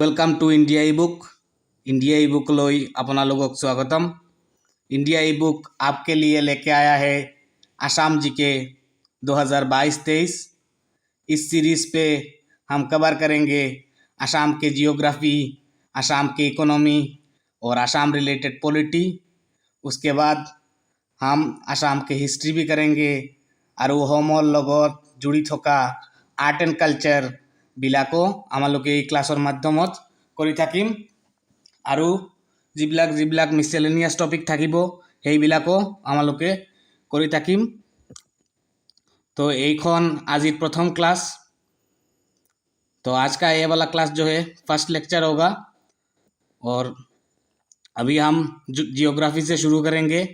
Welcome to India e book. India e book लोई अपना लोगों को स्वागतम। इंडिया ई बुक आपके लिए लेके आया है आसाम जी के 2022-23। इस सीरीज़ पे हम कवर करेंगे आसाम के जियोग्राफी, आसाम के इकोनॉमी और आसाम रिलेटेड पॉलिटी। उसके बाद हम आसाम के हिस्ट्री भी करेंगे और वो होमोल लगत जुड़ी थका आर्ट एंड কালচার বিলাকো আমালোকে এই ক্লাছৰ মাধ্যমত কৰি থাকিম আৰু যিবিলাক মিসেলেনিয়াস টপিক থাকিব সেইবিলাকো আমালোকে কৰি থাকিম। तो এইখন आज प्रथम क्लास। तो आज का ये वाला क्लास जो है फर्स्ट लेक्चर होगा और अभी हम जियोग्राफी से शुरू करेंगे।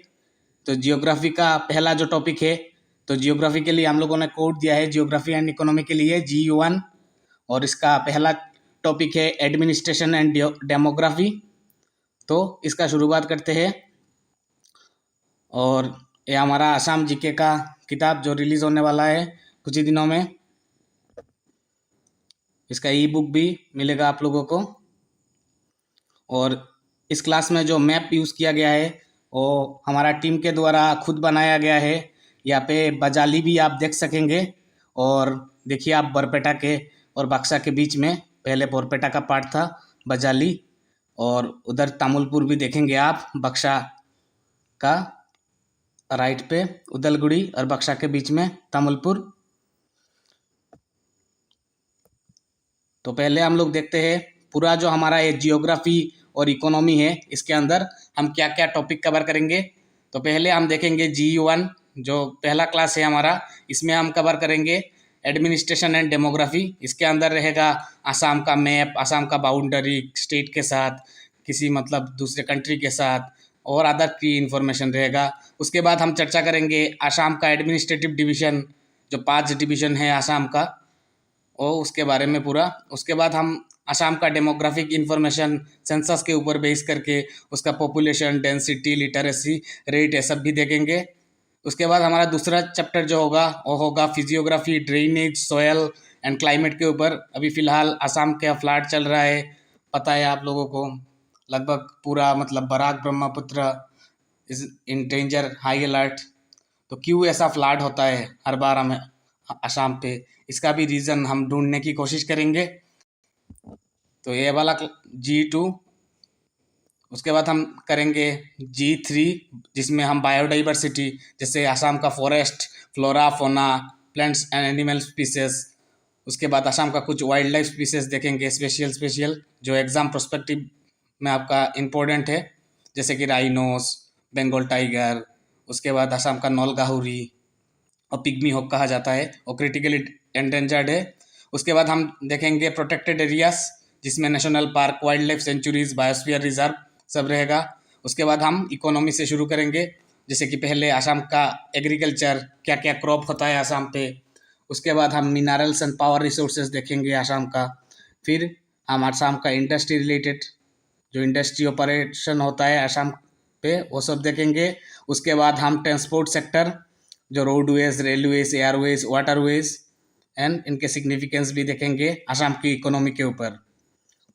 तो जियोग्राफी का पहला जो टॉपिक है, तो जियोग्राफी के लिए हम लोगों ने कोड दिया है जियोग्राफी एंड इकोनॉमी के लिए G1 और इसका पहला टॉपिक है एडमिनिस्ट्रेशन एंड डेमोग्राफी। तो इसका शुरुआत करते हैं और ये हमारा आसाम जीके का किताब जो रिलीज़ होने वाला है कुछ ही दिनों में। इसका ई बुक भी मिलेगा आप लोगों को। और इस क्लास में जो मैप यूज़ किया गया है वो हमारा टीम के द्वारा खुद बनाया गया है। यहाँ पे बजाली भी आप देख सकेंगे और देखिए आप बरपेटा के और बक्सा के बीच में पहले बरपेटा का पार्ट था बजाली, और उधर तामुलपुर भी देखेंगे आप बक्सा का राइट पे उदलगुड़ी और बक्सा के बीच में तामुलपुर। तो पहले हम लोग देखते हैं पूरा जो हमारा ये जियोग्राफी और इकोनॉमी है इसके अंदर हम क्या क्या टॉपिक कवर करेंगे। तो पहले हम देखेंगे G1 जो पहला क्लास है हमारा, इसमें हम कवर करेंगे एडमिनिस्ट्रेशन एंड डेमोग्राफी। इसके अंदर रहेगा आसाम का मैप, आसाम का बाउंड्री स्टेट के साथ, किसी मतलब दूसरे कंट्री के साथ, और अदर की इन्फॉर्मेशन रहेगा। उसके बाद हम चर्चा करेंगे आसाम का एडमिनिस्ट्रेटिव डिवीज़न, जो 5 डिवीज़न है आसाम का, और उसके बारे में पूरा। उसके बाद हम आसाम का डेमोग्राफिक इन्फॉर्मेशन सेंसस के ऊपर बेस करके उसका पॉपुलेशन, डेंसिटी, लिटरेसी रेट ये सब भी देखेंगे। उसके बाद हमारा दूसरा चैप्टर जो होगा वो होगा physiography, drainage, soil and climate के ऊपर। अभी फ़िलहाल आसाम का फ्लड चल रहा है, पता है आप लोगों को, लगभग पूरा मतलब Barak Brahmaputra is in danger, high alert. तो क्यों ऐसा फ्लड होता है हर बार हमें आसाम पे, इसका भी रीज़न हम ढूंढने की कोशिश करेंगे। तो ये वाला G2। उसके बाद हम करेंगे G3 जिसमें हम बायोडाइवर्सिटी, जैसे आसाम का फॉरेस्ट, फ्लोरा, फोना, प्लांट्स एंड एनिमल स्पीसीज। उसके बाद आसाम का कुछ वाइल्ड लाइफ स्पीसीज देखेंगे स्पेशल जो एग्ज़ाम प्रोस्पेक्टिव में आपका इम्पोर्टेंट है, जैसे कि राइनोस, बंगाल टाइगर। उसके बाद आसाम का नौलगाहुरी और पिग्मी हॉक कहा जाता है, और क्रिटिकली एंडेंजर्ड है। उसके बाद हम देखेंगे प्रोटेक्टेड एरियाज जिसमें national park, wild life sanctuaries, biosphere reserve सब रहेगा। उसके बाद हम इकोनॉमी से शुरू करेंगे, जैसे कि पहले आसाम का एग्रीकल्चर, क्या क्या क्रॉप होता है आसाम पे। उसके बाद हम मिनरल्स एंड पावर रिसोर्सेज देखेंगे आसाम का। फिर हम आसाम का इंडस्ट्री रिलेटेड जो इंडस्ट्री ऑपरेशन होता है आसाम पे वो सब देखेंगे। उसके बाद हम ट्रांसपोर्ट सेक्टर, जो roadways, railways, Airways, waterways and इनके सिग्निफिकेंस भी देखेंगे आसाम की इकोनॉमी के ऊपर।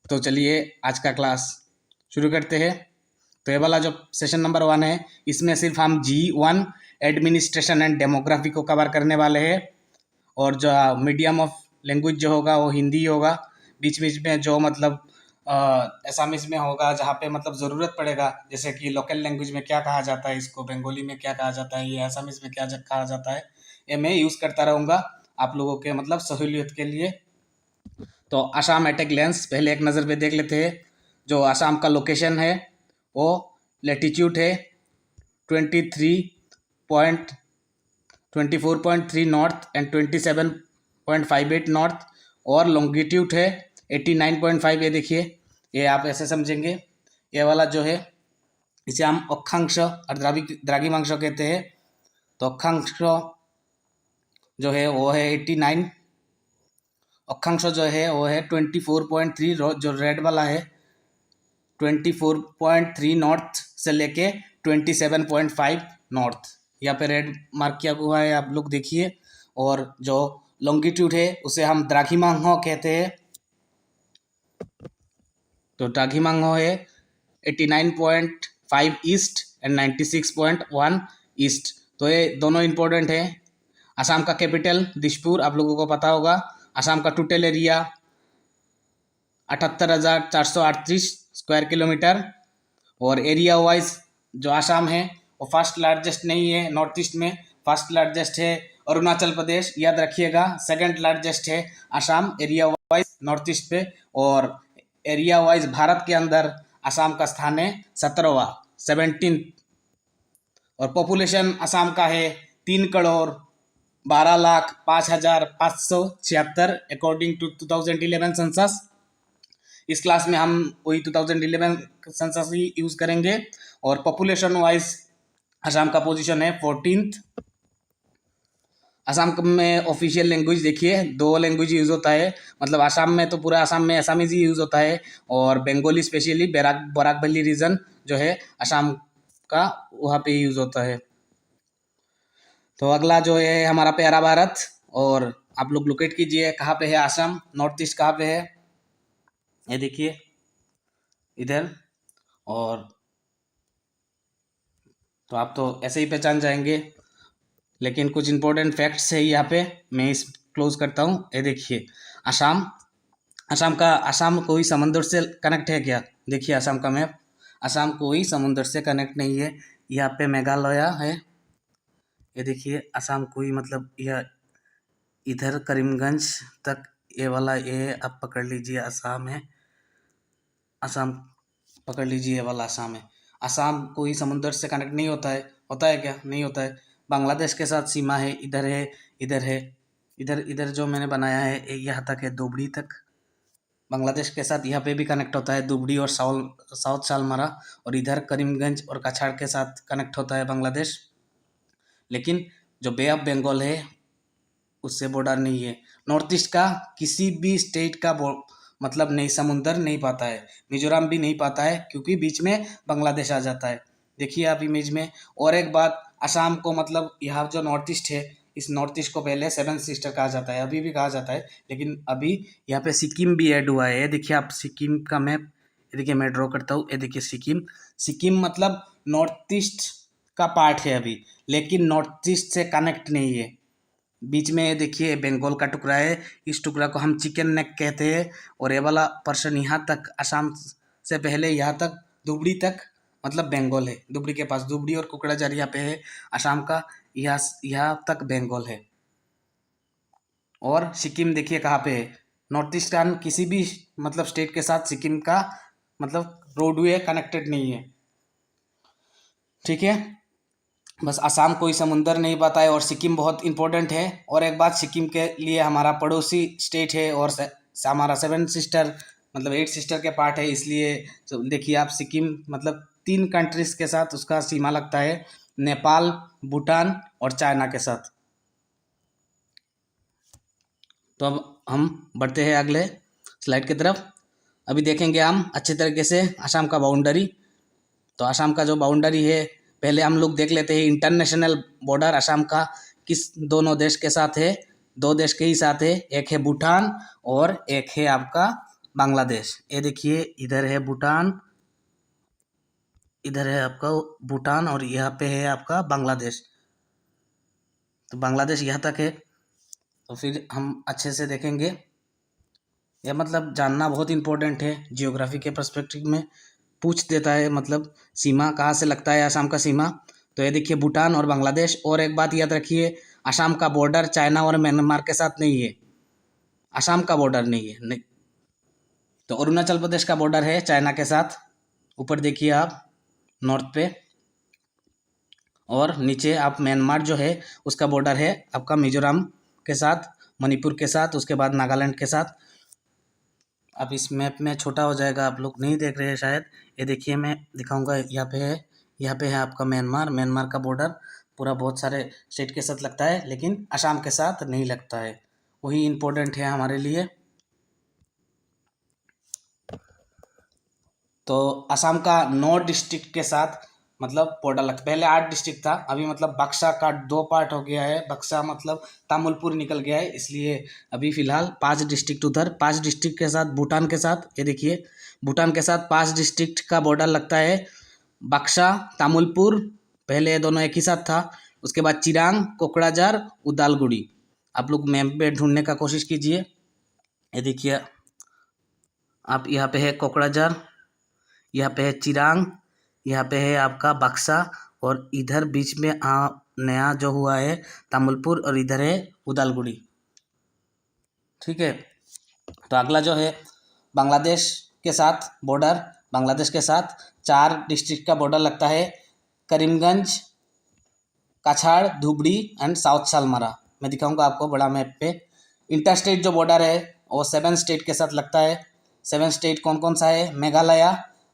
तो चलिए आज का क्लास शुरू करते हैं। तो ये वाला जो सेशन नंबर 1 है इसमें सिर्फ हम G1 एडमिनिस्ट्रेशन एंड डेमोग्राफी को कवर करने वाले हैं, और जो मीडियम ऑफ लैंग्वेज जो होगा वो हिंदी होगा। बीच बीच में जो मतलब एसामीज में होगा जहाँ पे मतलब ज़रूरत पड़ेगा, जैसे कि लोकल लैंग्वेज में क्या कहा जाता है इसको, बंगाली में क्या कहा जाता है, ये एसामीज में क्या कहा जाता है, ये मैं यूज़ करता रहूँगा आप लोगों के मतलब सहूलियत के लिए। तो आसाम एट ए ग्लेंस पहले एक नज़र पे देख लेते हैं। जो आसाम का लोकेशन है वो लेटीट्यूड है 24.3 नॉर्थ एंड 27.58 नॉर्थ, और लॉन्गिट्यूड है 89.5। ये देखिए, ये आप ऐसे समझेंगे, ये वाला जो है इसे हम अक्षांश और द्राघिमांश कहते हैं। तो अक्षांश जो है वो है 89, अक्षांश जो है वो है 24.3, जो रेड वाला है 24.3 नॉर्थ से लेके 27.5 नॉर्थ, यहाँ पे रेड मार्क किया हुआ है आप लोग देखिए। और जो लॉन्गिट्यूड है उसे हम द्राघिमांश कहते हैं। तो टाघीमांगहो है 89.5 ईस्ट एंड 96.1 ईस्ट। तो ये दोनों इम्पोर्टेंट है। असम का कैपिटल दिसपुर, आप लोगों को पता होगा। असम का टोटल एरिया 78,438 स्क्वायर किलोमीटर। और एरिया वाइज जो असम है वो फर्स्ट लार्जेस्ट नहीं है नॉर्थ ईस्ट में, फर्स्ट लार्जेस्ट है अरुणाचल प्रदेश, याद रखिएगा। सेकंड लार्जेस्ट है Assam area wise north east पे। और एरिया वाइज भारत के अंदर असम का स्थान है 17वां, 17। और पॉपुलेशन असम का है 3,12,05,576 अकॉर्डिंग टू 2011 सेंसस। इस क्लास में हम वही 2011 सेंसस ही यूज करेंगे। और पॉपुलेशन वाइज असम का पोजीशन है 14th। असम में ऑफिशियल लैंग्वेज देखिए 2 लैंग्वेज यूज़ होता है, मतलब असम में तो पूरा असम में असमीज ही यूज़ होता है। और Bengali specially Barak valley region जो है असम का, वहाँ पे यूज़ होता है। तो अगला जो है हमारा प्यारा भारत। और आप लोग लोकेट कीजिए कहाँ पे है असम, नॉर्थ ईस्ट कहाँ पे है, ये देखिए इधर। और तो आप तो ऐसे ही पहचान जाएंगे, लेकिन कुछ इंपॉर्टेंट फैक्ट्स है यहाँ पे, मैं इस क्लोज करता हूँ। ये देखिए असम, असम कोई समंदर से कनेक्ट है क्या? देखिए असम का मैप, असम कोई समुद्र से कनेक्ट नहीं है। यहाँ पे मेघालय है, ये देखिए असम कोई, मतलब यह इधर करीमगंज तक ये वाला, ये आप पकड़ लीजिए असम है, असम पकड़ लीजिए ये वाला असम है। असम कोई समुद्र से कनेक्ट नहीं होता है, होता है क्या? नहीं होता है। बांग्लादेश के साथ सीमा है, इधर है, इधर है, इधर इधर जो मैंने बनाया है यहाँ तक है, धुबड़ी तक। बांग्लादेश के साथ यहाँ पे भी कनेक्ट होता है धुबड़ी और साउथ सालमारा। और इधर करीमगंज और कछाड़ के साथ कनेक्ट होता है बांग्लादेश। लेकिन जो बे ऑफ बंगाल है उससे बॉर्डर नहीं है। नॉर्थ ईस्ट का किसी भी स्टेट का मतलब नहीं, समुंदर नहीं पाता है। मिजोरम भी नहीं पाता है क्योंकि बीच में बांग्लादेश आ जाता है, देखिए आप इमेज में। और एक बात, असम को मतलब यहाँ जो नॉर्थ ईस्ट है, इस नॉर्थ ईस्ट को पहले 7 सिस्टर कहा जाता है, अभी भी कहा जाता है, लेकिन अभी यहाँ पे सिक्किम भी ऐड हुआ है। ये देखिए आप सिक्किम का मैप, ये देखिए मैं ड्रॉ करता हूँ, ये देखिए सिक्किम। सिक्किम मतलब नॉर्थ ईस्ट का पार्ट है अभी, लेकिन नॉर्थ ईस्ट से कनेक्ट नहीं है। बीच में देखिए बंगाल का टुकड़ा है, इस टुकड़ा को हम चिकन नेक कहते हैं। और ये वाला पर्सन यहाँ तक, असम से पहले यहाँ तक धुबड़ी तक, मतलब बंगाल है। धुबड़ी के पास, धुबड़ी और कुकड़ाझार यहाँ पे है असम का, यहाँ तक बंगाल है। और सिक्किम देखिए कहाँ पे है, नॉर्थ ईस्टर्न किसी भी मतलब स्टेट के साथ सिक्किम का मतलब रोडवे कनेक्टेड नहीं है, ठीक है। बस असम कोई समुंदर नहीं पाता है और सिक्किम बहुत इंपॉर्टेंट है। और एक बात, सिक्किम के लिए हमारा पड़ोसी स्टेट है और हमारा 7 सिस्टर मतलब 8 सिस्टर के पार्ट है, इसलिए देखिए आप सिक्किम मतलब 3 कंट्रीज के साथ उसका सीमा लगता है, नेपाल, भूटान और चाइना के साथ। तो अब हम बढ़ते हैं अगले स्लाइड की तरफ। अभी देखेंगे हम अच्छे तरीके से असम का बाउंड्री। तो असम का जो बाउंड्री है, पहले हम लोग देख लेते हैं इंटरनेशनल बॉर्डर असम का किस दोनों देश के साथ है। 2 देश के ही साथ है, एक है भूटान और एक है आपका बांग्लादेश। ये देखिए इधर है भूटान, इधर है आपका भूटान और यहाँ पे है आपका बांग्लादेश। तो बांग्लादेश यहाँ तक है। तो फिर हम अच्छे से देखेंगे, यह मतलब जानना बहुत इंपॉर्टेंट है जियोग्राफी के पर्सपेक्टिव में, पूछ देता है मतलब सीमा कहाँ से लगता है असम का सीमा। तो ये देखिए भूटान और बांग्लादेश। और एक बात याद रखिए, असम का बॉर्डर चाइना और म्यांमार के साथ नहीं है, असम का बॉर्डर नहीं है, नहीं। तो अरुणाचल प्रदेश का बॉर्डर है चाइना के साथ, ऊपर देखिए आप नॉर्थ पे। और नीचे आप म्यांमार जो है उसका बॉर्डर है आपका मिजोरम के साथ, मणिपुर के साथ, उसके बाद नागालैंड के साथ। अब इस मैप में छोटा हो जाएगा, आप लोग नहीं देख रहे हैं शायद, ये देखिए मैं दिखाऊंगा। यहाँ पे है, यहाँ पे है आपका म्यांमार, म्यांमार का बॉर्डर पूरा बहुत सारे स्टेट के साथ लगता है, लेकिन असम के साथ नहीं लगता है, वही इम्पोर्टेंट है हमारे लिए। तो असम का 9 डिस्ट्रिक्ट के साथ मतलब बॉर्डर लगता, पहले 8 डिस्ट्रिक्ट था, अभी मतलब बक्सा का 2 पार्ट हो गया है, बक्सा मतलब तामुलपुर निकल गया है, इसलिए अभी फिलहाल 5 डिस्ट्रिक्ट उधर, 5 डिस्ट्रिक्ट के साथ भूटान के साथ, ये देखिए भूटान के साथ 5 डिस्ट्रिक्ट का बॉर्डर लगता है। बक्सा, तामुलपुर, पहले ये दोनों एक ही साथ था, उसके बाद चिरांग, कोकड़ाझार, उदालगुड़ी। आप लोग मैप पे ढूंढने का कोशिश कीजिए, ये देखिए आप, यहाँ पे है कोकड़ाझार, यहाँ पे है चिरांग, यहाँ पे है आपका बक्सा, और इधर बीच में नया जो हुआ है तामुलपुर, और इधर है उदालगुड़ी। ठीक है, तो अगला जो है बांग्लादेश के साथ बॉर्डर, बांग्लादेश के साथ 4 डिस्ट्रिक्ट का बॉर्डर लगता है, करीमगंज, काछाड़, धुबड़ी एंड साउथ सालमारा। मैं दिखाऊंगा आपको बड़ा मैप पे। इंटर स्टेट जो बॉर्डर है वो 7 स्टेट के साथ लगता है। 7 स्टेट कौन कौन सा है? मेघालय,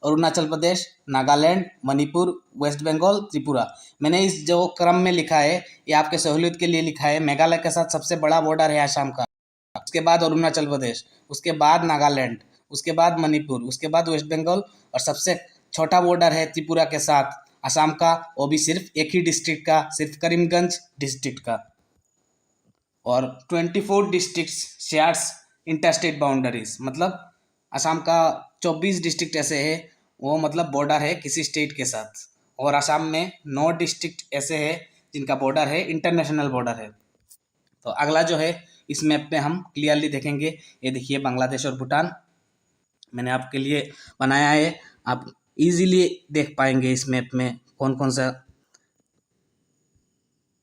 अरुणाचल प्रदेश, नागालैंड, मणिपुर, वेस्ट बंगाल, त्रिपुरा। मैंने इस जो क्रम में लिखा है ये आपके सहूलियत के लिए लिखा है। मेघालय के साथ सबसे बड़ा बॉर्डर है आसाम का, उसके बाद अरुणाचल प्रदेश, उसके बाद नागालैंड, उसके बाद मणिपुर, उसके बाद वेस्ट बंगाल, और सबसे छोटा बॉर्डर है त्रिपुरा के साथ असम का, वो भी सिर्फ एक ही डिस्ट्रिक्ट का, सिर्फ करीमगंज डिस्ट्रिक्ट का। और 24 डिस्ट्रिक्ट शेयर्स इंटरस्टेट बाउंड्रीज, मतलब असम का 24 डिस्ट्रिक्ट ऐसे है वो मतलब बॉर्डर है किसी स्टेट के साथ, और असम में 9 डिस्ट्रिक्ट ऐसे है जिनका बॉर्डर है इंटरनेशनल बॉर्डर है। तो अगला जो है इस मैप में हम क्लियरली देखेंगे, ये देखिए बांग्लादेश और भूटान मैंने आपके लिए बनाया है, आप इजीली देख पाएंगे इस मैप में कौन कौन सा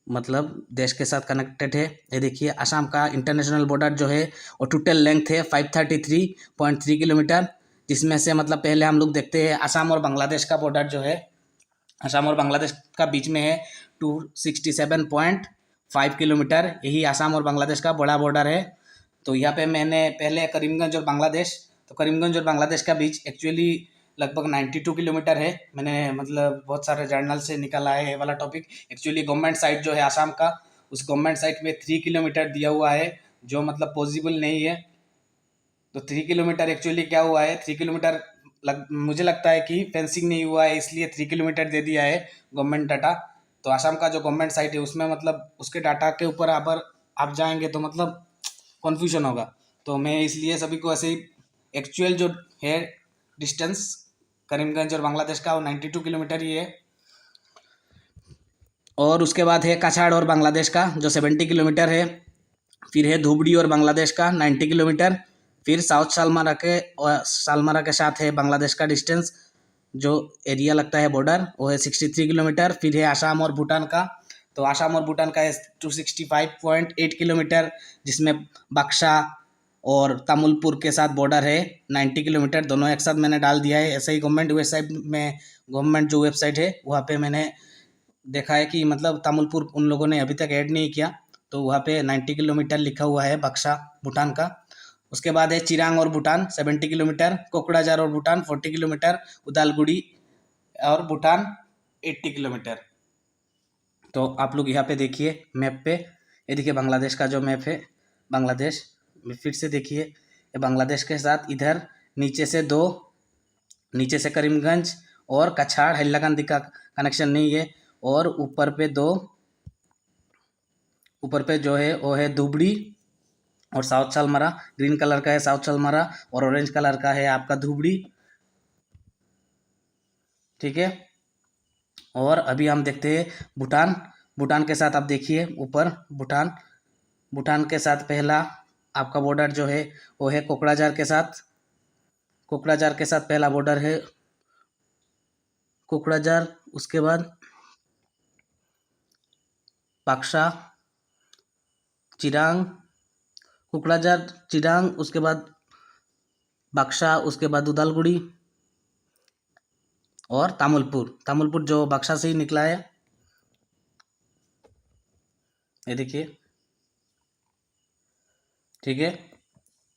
मतलब देश के साथ कनेक्टेड है। ये देखिए असम का इंटरनेशनल बॉर्डर जो है वो टोटल लेंथ है 533.3 किलोमीटर, जिसमें से मतलब पहले हम लोग देखते हैं असम और बांग्लादेश का बॉर्डर जो है, असम और बांग्लादेश का बीच में है 267.5 किलोमीटर, यही असम और बांग्लादेश का बड़ा बॉर्डर है। तो यहाँ पे मैंने पहले करीमगंज और बांग्लादेश, तो करीमगंज और बांग्लादेश का बीच एक्चुअली लगभग 92 किलोमीटर है। मैंने मतलब बहुत सारे जर्नल से निकाला है ये वाला टॉपिक। एक्चुअली गवर्नमेंट साइट जो है आसाम का, उस गवर्नमेंट साइट में 3 किलोमीटर दिया हुआ है, जो मतलब पॉसिबल नहीं है। तो 3 किलोमीटर एक्चुअली क्या हुआ है, 3 किलोमीटर मुझे लगता है कि फेंसिंग नहीं हुआ है, इसलिए 3 किलोमीटर दे दिया है गवर्नमेंट डाटा। तो आसाम का जो गवर्नमेंट साइट है उसमें मतलब उसके डाटा के ऊपर अगर आप जाएंगे तो मतलब कन्फ्यूजन होगा। तो मैं इसलिए सभी को ऐसे ही एक्चुअल जो है डिस्टेंस करीमगंज और बांग्लादेश का वो 92 किलोमीटर ही है। और उसके बाद है काछाड़ और बांग्लादेश का जो 70 किलोमीटर है। फिर है धुबड़ी और बांग्लादेश का 90 किलोमीटर। फिर साउथ सालमारा के साथ है बांग्लादेश का डिस्टेंस जो एरिया लगता है बॉर्डर, वो है 63 किलोमीटर। फिर है आसाम और भूटान का, तो आसाम और भूटान का है 265.8 किलोमीटर, जिसमें बक्सा और तामुलपुर के साथ बॉर्डर है 90 किलोमीटर। दोनों एक साथ मैंने डाल दिया है, ऐसे ही गवर्नमेंट वेबसाइट में, गवर्नमेंट जो वेबसाइट है वहाँ पे मैंने देखा है कि मतलब तामुलपुर उन लोगों ने अभी तक ऐड नहीं किया, तो वहाँ पे 90 किलोमीटर लिखा हुआ है बक्सा भूटान का। उसके बाद है चिरांग और भूटान 70 किलोमीटर, कोकड़ाझार और भूटान 40 किलोमीटर, उदालगुड़ी और भूटान 80 किलोमीटर। तो आप लोग यहाँ पे देखिए मैप पे, ये देखिए बांग्लादेश का जो मैप है, बांग्लादेश में फिर से देखिए, ये बांग्लादेश के साथ इधर नीचे से करीमगंज और कछाड़ हैलाकंदी का कनेक्शन नहीं है, और ऊपर पे जो है वो है धुबड़ी और साउथ सालमारा। ग्रीन कलर का है साउथ सालमारा और ऑरेंज कलर का है आपका धुबड़ी। ठीक है, और अभी हम देखते हैं भूटान। भूटान के साथ आप देखिए ऊपर भूटान के साथ पहला आपका बॉर्डर जो है वो है कोकड़ाझार के साथ। कोकड़ाझार के साथ पहला बॉर्डर है कोकड़ाझार, उसके बाद बक्सा, चिरांग, कोकड़ाझार, चिरांग, उसके बाद बक्सा, उसके बाद उदालगुड़ी और तामुलपुर जो बक्सा से ही निकला है, ये देखिए। ठीक है,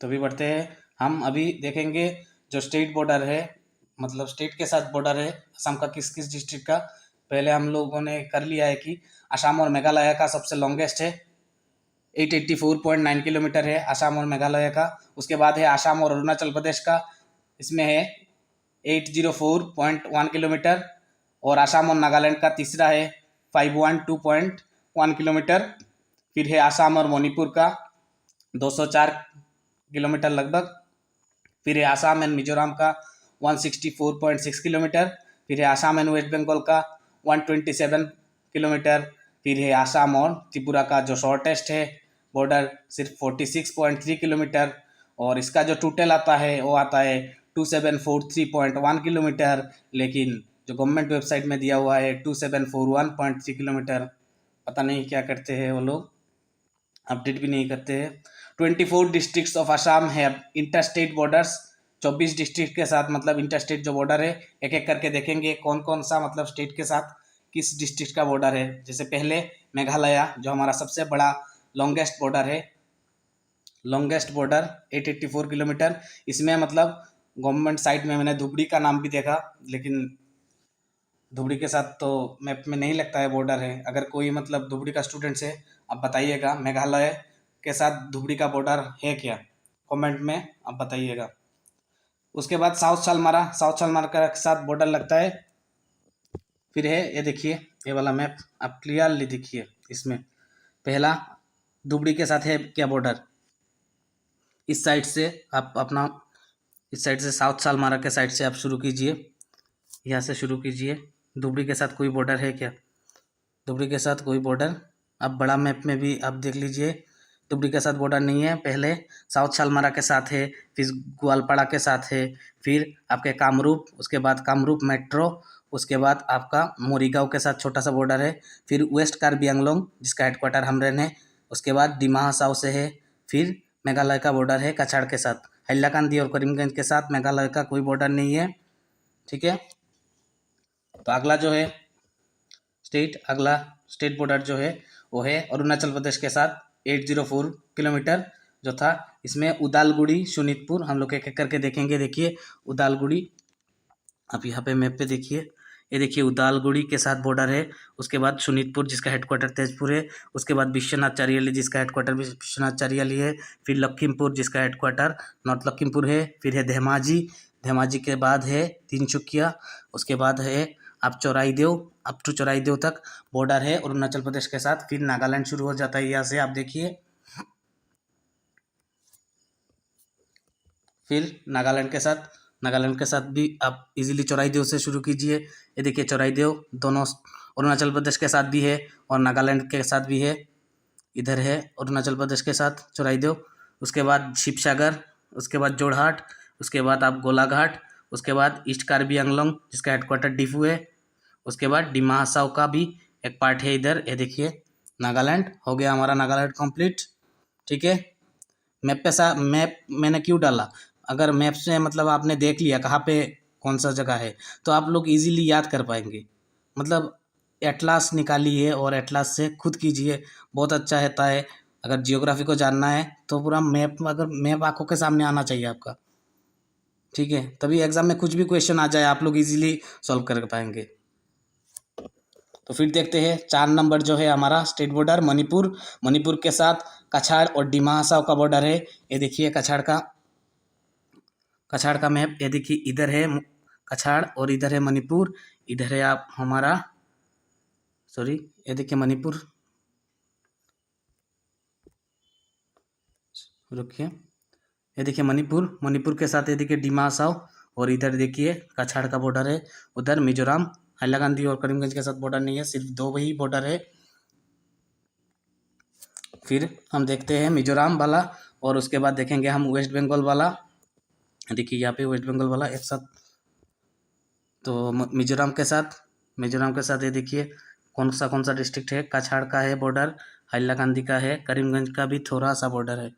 तो अभी बढ़ते हैं, हम अभी देखेंगे जो स्टेट बॉर्डर है, मतलब स्टेट के साथ बॉर्डर है असम का किस किस डिस्ट्रिक्ट का। पहले हम लोगों ने कर लिया है कि असम और मेघालय का सबसे लॉन्गेस्ट है, 884.9 किलोमीटर है असम और मेघालय का। उसके बाद है असम और अरुणाचल प्रदेश का, इसमें है 804.1 किलोमीटर। और आसाम और नागालैंड का तीसरा है 512.1 किलोमीटर। फिर है आसाम और मणिपुर का 204 किलोमीटर लगभग। फिर है आसाम एंड मिजोरम का 164.6 किलोमीटर। फिर है आसाम एंड वेस्ट बंगाल का 127 किलोमीटर। फिर है आसाम और त्रिपुरा का जो शॉर्टेस्ट है बॉर्डर सिर्फ 46.3 किलोमीटर। और इसका जो टोटल आता है वो आता है 2743.1 किलोमीटर, लेकिन जो गवर्नमेंट वेबसाइट में दिया हुआ है 2741.3 किलोमीटर। पता नहीं क्या करते हैं वो लोग, अपडेट भी नहीं करते हैं। 24 डिस्ट्रिक्ट्स ऑफ आसाम है इंटर स्टेट बॉर्डर्स। 24 डिस्ट्रिक्ट के साथ मतलब इंटर स्टेट जो बॉर्डर है, एक एक करके देखेंगे कौन कौन सा मतलब स्टेट के साथ किस डिस्ट्रिक्ट का बॉर्डर है। जैसे पहले मेघालय जो हमारा सबसे बड़ा लॉन्गेस्ट बॉर्डर है, लॉन्गेस्ट बॉर्डर 884 किलोमीटर। इसमें मतलब गवर्नमेंट साइट में मैंने धुबड़ी का नाम भी देखा, लेकिन धुबड़ी के साथ तो मैप में नहीं लगता है बॉर्डर है। अगर कोई मतलब धुबड़ी का स्टूडेंट्स है, आप बताइएगा मेघालय के साथ धुबड़ी का बॉर्डर है क्या, कमेंट में आप बताइएगा। उसके बाद साउथ सालमारा, साउथ सालमारा के साथ बॉर्डर लगता है। फिर है ये देखिए, ये वाला मैप आप क्लियरली देखिए, इसमें पहला धुबड़ी के साथ है क्या बॉर्डर। इस साइड से आप अपना, इस साइड से साउथ सालमारा के साइड से आप शुरू कीजिए, यहाँ से शुरू कीजिए। धुबड़ी के साथ कोई बॉर्डर है क्या, धुबड़ी के साथ कोई बॉर्डर, अब बड़ा मैप में भी आप देख लीजिए, धुबड़ी के साथ बॉर्डर नहीं है। पहले साउथ सालमारा के साथ है, फिर ग्वालपाड़ा के साथ है, फिर आपके कामरूप, उसके बाद कामरूप मेट्रो, उसके बाद आपका मोरीगांव के साथ छोटा सा बॉर्डर है। फिर वेस्ट कार्बी आंगलोंग जिसका हेडक्वार्टर हमरेन है, उसके बाद डिमा हासाओ से है। फिर मेघालय का बॉर्डर है कछाड़ के साथ। हैलाकांदी और करीमगंज के साथ मेघालय का कोई बॉर्डर नहीं है। ठीक है, तो अगला जो है अगला स्टेट बॉर्डर जो है वो है अरुणाचल प्रदेश के साथ 804 किलोमीटर जो था। इसमें उदालगुड़ी, शोनितपुर, हम लोग एक एक करके देखेंगे। देखिए उदालगुड़ी, आप यहाँ पे मैप पे देखिए, ये देखिए उदालगुड़ी के साथ बॉर्डर है। उसके बाद शोनितपुर जिसका हेडक्वार्टर तेजपुर है। उसके बाद विश्वनाथ चारियाली जिसका हेडक्वार्टर भी विश्वनाथ चारियाली है। फिर लखीमपुर जिसका हेडक्वार्टर नॉर्थ लखीमपुर है। फिर है धेमाजी, धेमाजी के बाद है तिनसुकिया। उसके बाद है आप चौराईदेव, अप टू चौराईदेव तक बॉर्डर है अरुणाचल प्रदेश के साथ। फिर नागालैंड शुरू हो जाता है यहाँ से, आप देखिए। फिर नागालैंड के साथ भी आप इजीली चौराईदेव से शुरू कीजिए। ये देखिए चौराईदेव दोनों अरुणाचल प्रदेश के साथ भी है और नागालैंड के साथ भी है। इधर है अरुणाचल प्रदेश के साथ चौराईदेव। उसके बाद शिवसागर, उसके बाद जोरहाट, उसके बाद आप गोलाघाट, उसके बाद ईस्ट कार्बी आंगलोंग जिसका हेडक्वार्टर डिफू है। उसके बाद डिमा हासाओ का भी एक पार्ट है इधर। ये देखिए नागालैंड हो गया हमारा, नागालैंड कंप्लीट। ठीक है, मैप मैंने क्यों डाला, अगर मैप से मतलब आपने देख लिया कहाँ पे कौन सा जगह है, तो आप लोग इजीली याद कर पाएंगे। मतलब एटलास निकालिए और एटलास से खुद कीजिए, बहुत अच्छा रहता है। अगर जियोग्राफी को जानना है तो पूरा मैप, अगर मैप आंखों के सामने आना चाहिए आपका। ठीक है, तभी एग्जाम में कुछ भी क्वेश्चन आ जाए आप लोग इजीली सॉल्व कर पाएंगे। तो फिर देखते हैं 4 नंबर जो है हमारा स्टेट बॉर्डर मणिपुर। मणिपुर के साथ कछाड़ और डिमा हासाओ का बॉर्डर है। ये देखिए कछाड़ का मैप, ये देखिए इधर है कछाड़ और इधर है मणिपुर। इधर है आप हमारा, सॉरी, ये देखिए मणिपुर, रुकिए, ये देखिए मणिपुर के साथ ये देखिए डिमा हासाओ और इधर देखिए कछाड़ का बॉर्डर है। उधर मिजोरम, हैलाकांदी और करीमगंज के साथ बॉर्डर नहीं है, सिर्फ 2 ही बॉर्डर है। फिर हम देखते हैं मिजोरम वाला और उसके बाद देखेंगे हम वेस्ट बंगाल वाला। देखिए यहाँ पे वेस्ट बंगाल वाला एक साथ, तो मिजोरम के साथ ये देखिए कौन सा डिस्ट्रिक्ट है। कछाड़ का है बॉर्डर, हैलाकांदी का है, करीमगंज का भी थोड़ा सा बॉर्डर है।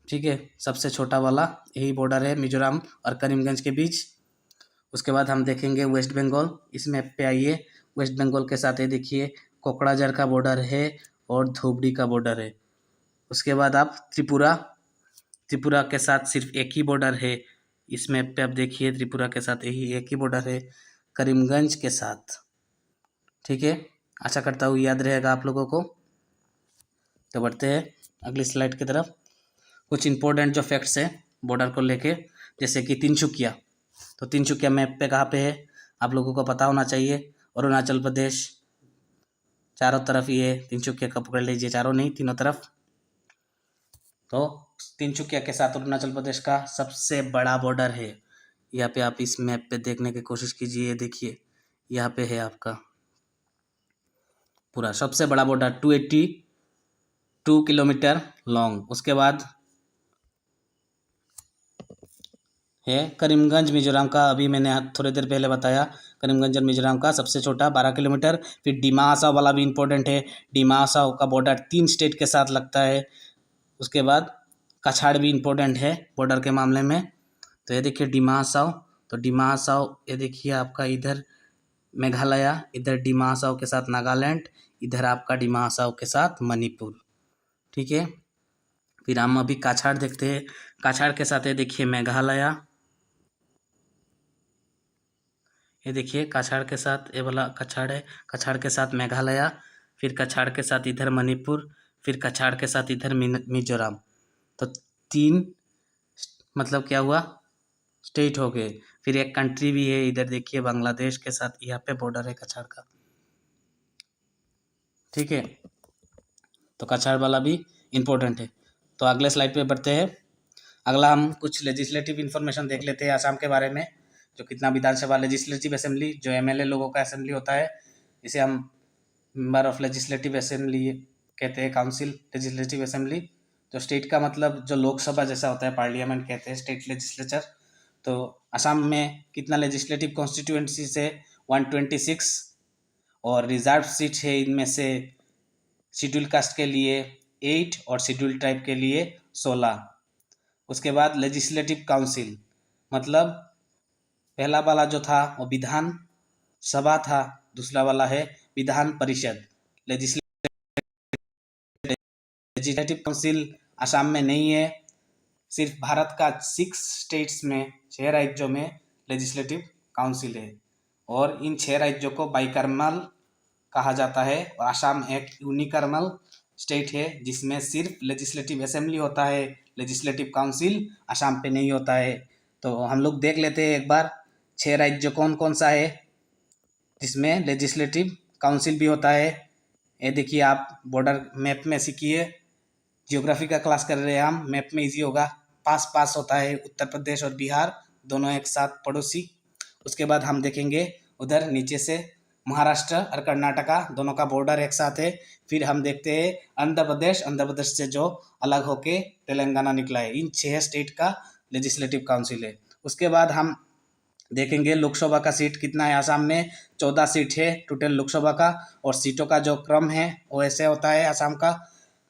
ठीक है, सबसे छोटा वाला यही बॉर्डर है मिजोरम और करीमगंज के बीच। उसके बाद हम देखेंगे वेस्ट बंगाल, इस मैप पे आइए। वेस्ट बंगाल के साथ ये देखिए कोकड़ाझार का बॉर्डर है और धूबड़ी का बॉर्डर है। उसके बाद आप त्रिपुरा के साथ सिर्फ एक ही बॉर्डर है। इस मैप पे आप देखिए त्रिपुरा के साथ यही एक ही बॉर्डर है, करीमगंज के साथ। ठीक है, आशा करता हूँ याद रहेगा आप लोगों को। तो बढ़ते हैं अगली स्लाइड की तरफ। कुछ इंपॉर्टेंट जो फैक्ट्स हैं बॉर्डर को लेके, जैसे कि तिनसुकिया, तो तिनसुकिया मैप पे कहाँ पे है, आप लोगों को पता होना चाहिए। अरुणाचल प्रदेश चारों तरफ ये तिनसुकिया का पकड़ लीजिए, चारों नहीं तीनों तरफ। तो तिनसुकिया के साथ अरुणाचल प्रदेश का सबसे बड़ा बॉर्डर है। यहाँ पे आप इस मैप पे देखने की कोशिश कीजिए, देखिए यहाँ पे है आपका पूरा सबसे बड़ा बॉर्डर 282 किलोमीटर लॉन्ग। उसके बाद है करीमगंज मिजोरम का, अभी मैंने थोड़ी देर पहले बताया, करीमगंज और मिजोरम का सबसे छोटा 12 किलोमीटर। फिर डिमा हासाओ वाला भी इम्पोर्टेंट है, डिमा हासाओ का बॉर्डर 3 स्टेट के साथ लगता है। उसके बाद कछाड़ भी इम्पोर्टेंट है बॉर्डर के मामले में। तो ये देखिए डिमा हासाओ, तो डिमा हासाओ ये देखिए आपका इधर मेघालय, इधर डिमा हासाओ के साथ नागालैंड, इधर आपका डिमा हासाओ के साथ मणिपुर। ठीक है, फिर हम अभी काछाड़ देखते हैं। काछाड़ के साथ ये देखिए मेघालय, ये देखिए काछाड़ के साथ ये वाला कछाड़ है, कछाड़ के साथ मेघालय, फिर कछाड़ के साथ इधर मणिपुर, फिर कछाड़ के साथ इधर मिजोरम। तो 3 मतलब क्या हुआ, स्टेट हो गए। फिर एक कंट्री भी है इधर देखिए बांग्लादेश के साथ, यहाँ पे बॉर्डर है कछाड़ का। ठीक है, तो कछाड़ वाला भी इम्पोर्टेंट है। तो अगले स्लाइड पे बढ़ते हैं। अगला हम कुछ लेजिस्लेटिव इन्फॉर्मेशन देख लेते हैं आसाम के बारे में। जो कितना विधानसभा लेजिस्लेटिव असेंबली, जो एमएलए लोगों का असेंबली होता है, इसे हम मेंबर ऑफ लेजिस्लेटिव असेंबली कहते हैं, काउंसिल लेजिस्लेटिव असेंबली। तो स्टेट का मतलब जो लोकसभा जैसा होता है, पार्लियामेंट कहते हैं, स्टेट लेजिस्लेचर। तो असम में कितना लेजिस्लेटिव कॉन्स्टिट्यूएंसी है, 126, और रिजर्व सीट है इनमें से शेड्यूल कास्ट के लिए 8 और शेड्यूल ट्राइब के लिए 16। उसके बाद लेजिस्लेटिव काउंसिल मतलब पहला वाला जो था वो विधान सभा था, दूसरा वाला है विधान परिषद। लेजिस्लेटिव काउंसिल असम में नहीं है, सिर्फ भारत का 6 स्टेट्स में, 6 राज्यों में लेजिस्लेटिव काउंसिल है, और इन 6 राज्यों को बाइकर्मल कहा जाता है। और असम एक यूनिकर्मल स्टेट है जिसमें सिर्फ लेजिस्लेटिव असेंबली होता है, लेजिस्लेटिव काउंसिल असम पे नहीं होता है। तो हम लोग देख लेते हैं एक बार 6 राज्य कौन कौन सा है जिसमें लेजिस्लेटिव काउंसिल भी होता है। ये देखिए आप बॉर्डर मैप में सीखिए, जियोग्राफी का क्लास कर रहे हैं हम, मैप में इजी होगा। पास पास होता है उत्तर प्रदेश और बिहार दोनों एक साथ पड़ोसी। उसके बाद हम देखेंगे उधर नीचे से महाराष्ट्र और कर्नाटका दोनों का बॉर्डर एक साथ है। फिर हम देखते हैं आंध्र प्रदेश, आंध्र प्रदेश से जो अलग होके तेलंगाना निकला है। इन 6 स्टेट का लेजिस्लेटिव काउंसिल है। उसके बाद हम देखेंगे लोकसभा का सीट कितना है। आसाम में 14 सीट है टोटल लोकसभा का, और सीटों का जो क्रम है वो ऐसे होता है आसाम का।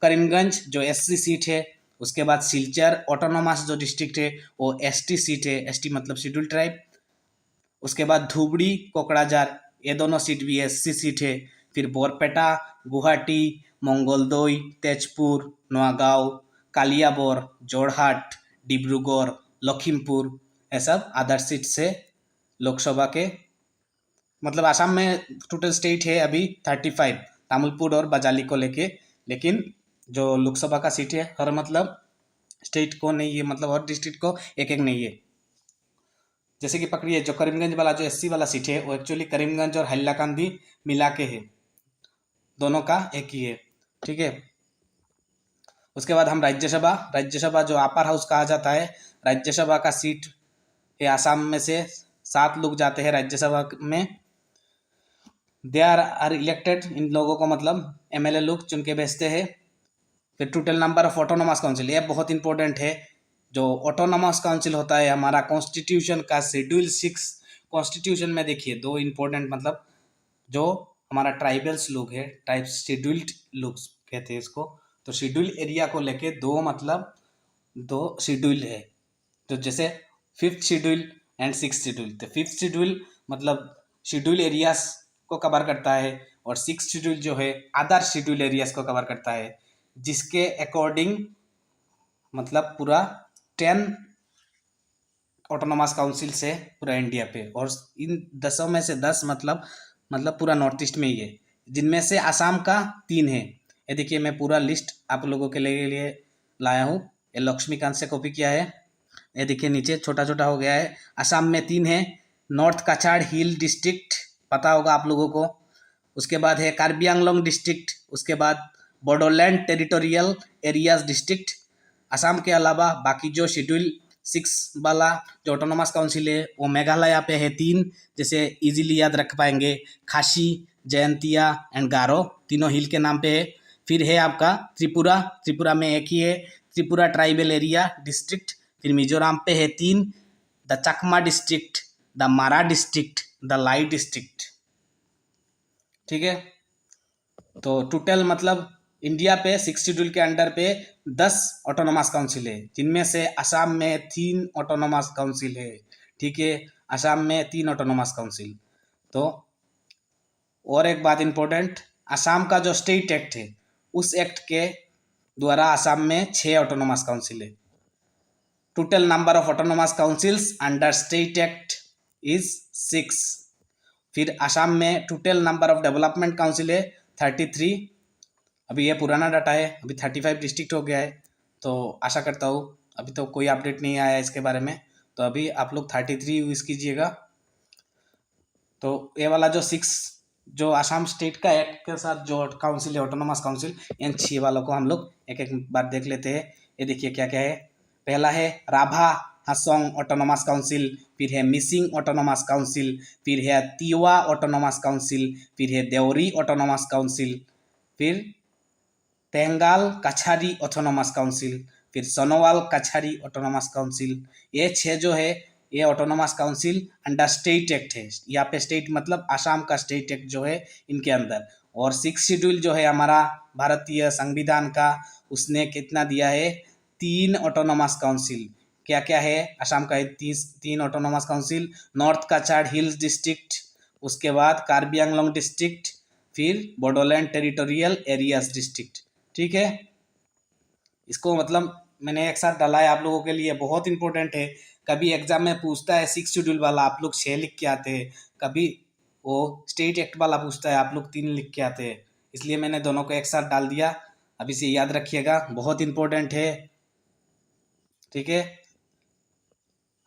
करीमगंज जो एससी सीट है, उसके बाद सिलचर ऑटोनोमस जो डिस्ट्रिक्ट है वो एसटी सीट है, एसटी मतलब शेड्यूल ट्राइब। उसके बाद धुबड़ी कोकड़ाझार ये दोनों सीट भी एससी सीट है। फिर बोरपेटा, गुवाहाटी, मंगलदोई, तेजपुर, नौगांव, कालियाबोर, जोरहाट, डिब्रूगढ़, लखीमपुर, ये सब अदर सीट से लोकसभा के, मतलब आसाम में टोटल स्टेट है अभी 35 तामुलपुर और बजाली को लेके। लेकिन जो लोकसभा का सीट है हर मतलब स्टेट को नहीं है, मतलब हर डिस्ट्रिक्ट को एक एक नहीं है। जैसे कि पकड़िए जो करीमगंज वाला जो एससी वाला सीट है वो एक्चुअली करीमगंज और हैलाकांदी मिला के है, दोनों का एक ही है। ठीक है, उसके बाद हम राज्यसभा, राज्यसभा जो अपर हाउस कहा जाता है, राज्यसभा का सीट है आसाम में से 7 लोग जाते हैं राज्यसभा में। दे आर इलेक्टेड, इन लोगों को मतलब एमएलए लोग चुन के भेजते हैं। फिर total number of autonomous council, ये बहुत इंपॉर्टेंट है। जो ऑटोनोमस काउंसिल होता है हमारा कॉन्स्टिट्यूशन का शेड्यूल 6, कॉन्स्टिट्यूशन में देखिए 2 इंपॉर्टेंट, मतलब जो हमारा ट्राइबल्स लोग है, ट्राइब्स शेड्यूल्ड लोग कहते हैं इसको। तो शेड्यूल एरिया को लेके 2 मतलब 2 शेड्यूल है, तो जैसे 5th schedule and 6th schedule. तो 5th शेड्यूल मतलब शेड्यूल एरियाज को कवर करता है, और 6th शेड्यूल जो है अदर शेड्यूल एरियाज को कवर करता है, जिसके अकॉर्डिंग मतलब पूरा 10 ऑटोनोमस काउंसिल से पूरा इंडिया पे, और इन 10 में से 10 मतलब पूरा नॉर्थ ईस्ट में ही है, जिनमें से आसाम का 3 है। ये देखिए मैं पूरा लिस्ट आप लोगों के लिए लाया हूँ, ये लक्ष्मीकांत से कॉपी किया है। ये देखिए नीचे छोटा छोटा हो गया है। आसाम में 3 है, नॉर्थ काछाड़ हिल डिस्ट्रिक्ट, पता होगा आप लोगों को। उसके बाद है कार्बी आंगलोंग डिस्ट्रिक्ट, उसके बाद Bodoland territorial areas district. Assam के अलावा बाकी जो शेड्यूल 6 वाला जो ऑटोनोमस काउंसिल है वो मेघालय पे है 3, जैसे इजीली याद रख पाएंगे, खासी, जयंतिया एंड गारो, तीनों हिल के नाम पे है। फिर है आपका त्रिपुरा, त्रिपुरा में एक ही है, त्रिपुरा ट्राइबल एरिया डिस्ट्रिक्ट। फिर मिजोरम पे है 3, द चकमा डिस्ट्रिक्ट, द मारा डिस्ट्रिक्ट, द लाई डिस्ट्रिक्ट। ठीक है, तो टोटल मतलब इंडिया पे 6 शेड्यूल के अंडर पे 10 ऑटोनोमस काउंसिल है, जिनमें से असम में 3 ऑटोनोमस काउंसिल है। ठीक है, असम में 3 ऑटोनोमस काउंसिल। तो और एक बात इंपॉर्टेंट, असम का जो स्टेट एक्ट है उस एक्ट के द्वारा असम में 6 ऑटोनोमस काउंसिल है। Total number of autonomous councils under state act is 6। फिर असम में total number of development council है 33। अभी ये पुराना डाटा है, अभी 35 डिस्ट्रिक्ट हो गया है, तो आशा करता हूँ अभी तो कोई अपडेट नहीं आया इसके बारे में, तो अभी आप लोग 33 यूज़ कीजिएगा। तो ये वाला जो 6 जो आसाम स्टेट का एक्ट के साथ जो काउंसिल है ऑटोनोमस काउंसिल, इन 6 वालों को हम लोग एक एक बार देख लेते हैं। ये देखिए क्या क्या है। पहला है राभा हासोंग ऑटोनोमस काउंसिल, फिर है मिसिंग ऑटोनोमस काउंसिल, फिर है तिवा ऑटोनोमस काउंसिल, फिर है देवरी ऑटोनोमस काउंसिल, फिर तेंगाल कछारी ऑटोनोमस काउंसिल, फिर सोनोवाल कछारी ऑटोनोमस काउंसिल। ये 6 जो है ये autonomous council under state act है। यहाँ पे स्टेट मतलब आसाम का स्टेट एक्ट जो है इनके अंदर। और 6 शेड्यूल जो है हमारा भारतीय संविधान का, उसने कितना दिया है, 3 ऑटोनोमस काउंसिल। क्या क्या है आसाम का, 3 autonomous council, North Cachar Hills district, उसके बाद कार्बी आंगलोंग डिस्ट्रिक्ट, फिर बोडोलैंड टेरिटोरियल एरियाज डिस्ट्रिक्ट। ठीक है, इसको मतलब मैंने एक साथ डाला है आप लोगों के लिए, बहुत इंपॉर्टेंट है। कभी एग्जाम में पूछता है 6 शेड्यूल वाला, आप लोग 6 लिख के आते हैं, कभी वो स्टेट एक्ट वाला पूछता है आप लोग 3 लिख के आते हैं, इसलिए मैंने दोनों को एक साथ डाल दिया। अभी से याद रखिएगा, बहुत इंपॉर्टेंट है। ठीक है,